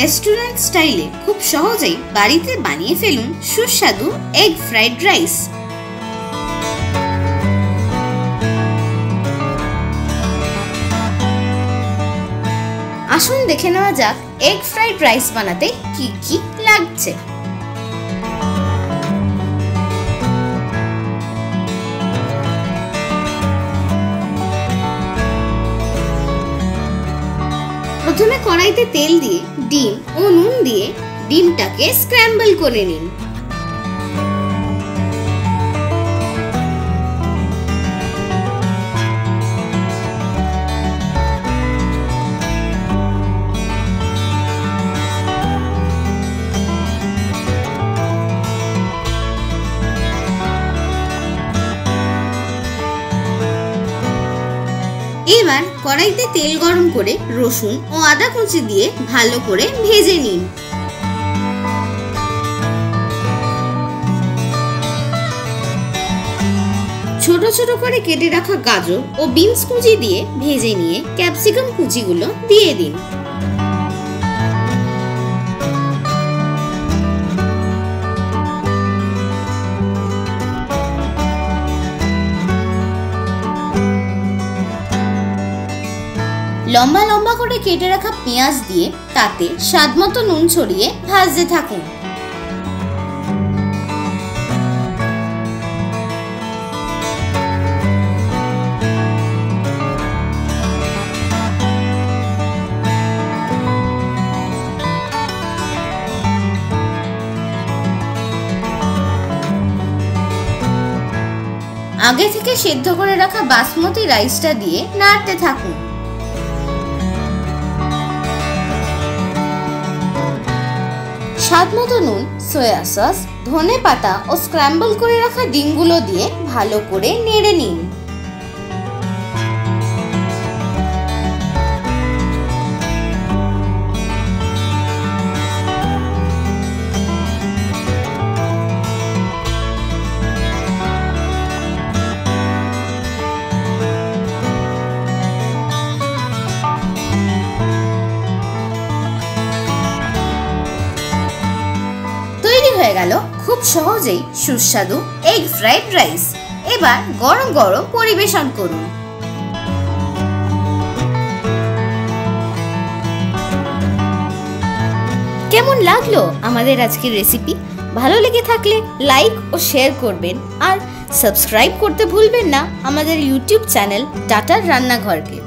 Restaurant স্টাইলে খুব সহজেই বাড়িতে বানিয়ে ফেলুন সুস্বাদু এগ ফ্রাইড রাইস। আসুন দেখে নেওয়া যাক এগ ফ্রাইড রাইস বানাতে কি কি লাগছে। প্রথমে কড়াইতে তেল দিয়ে ডিম ও নুন দিয়ে ডিমটাকে স্ক্র্যাম্বল করে নিন। এবার কড়াইতে তেল গরম করে রসুন ও আদা কুচি দিয়ে ভালো করে ভেজে নিন। ছোট ছোট করে কেটে রাখা গাজর ও বিনস কুচি দিয়ে ভেজে নিয়ে ক্যাপসিকাম কুচিগুলো দিয়ে দিন। লম্বা লম্বা করে কেটে রাখা পেঁয়াজ দিয়ে তাতে স্বাদমতো নুন ছড়িয়ে ভাজতে থাকুন। আগে থেকে সেদ্ধ করে রাখা বাসমতি রাইসটা দিয়ে নাড়তে থাকুন। স্বাদমতো নুন, সয়া সস, ধনেপাতা ও স্ক্র্যাম্বল করে রাখা ডিমগুলো দিয়ে ভালো করে নেড়ে নিন। হয়ে গেল খুব সহজেই সুস্বাদু এগ ফ্রাইড রাইস। এবার গরম গরম পরিবেশন করুন। কেমন লাগলো আমাদের আজকের রেসিপি? ভালো লেগে থাকলে লাইক ও শেয়ার করবেন আর সাবস্ক্রাইব করতে ভুলবেন না আমাদের ইউটিউব চ্যানেল টাটার রান্নাঘরকে।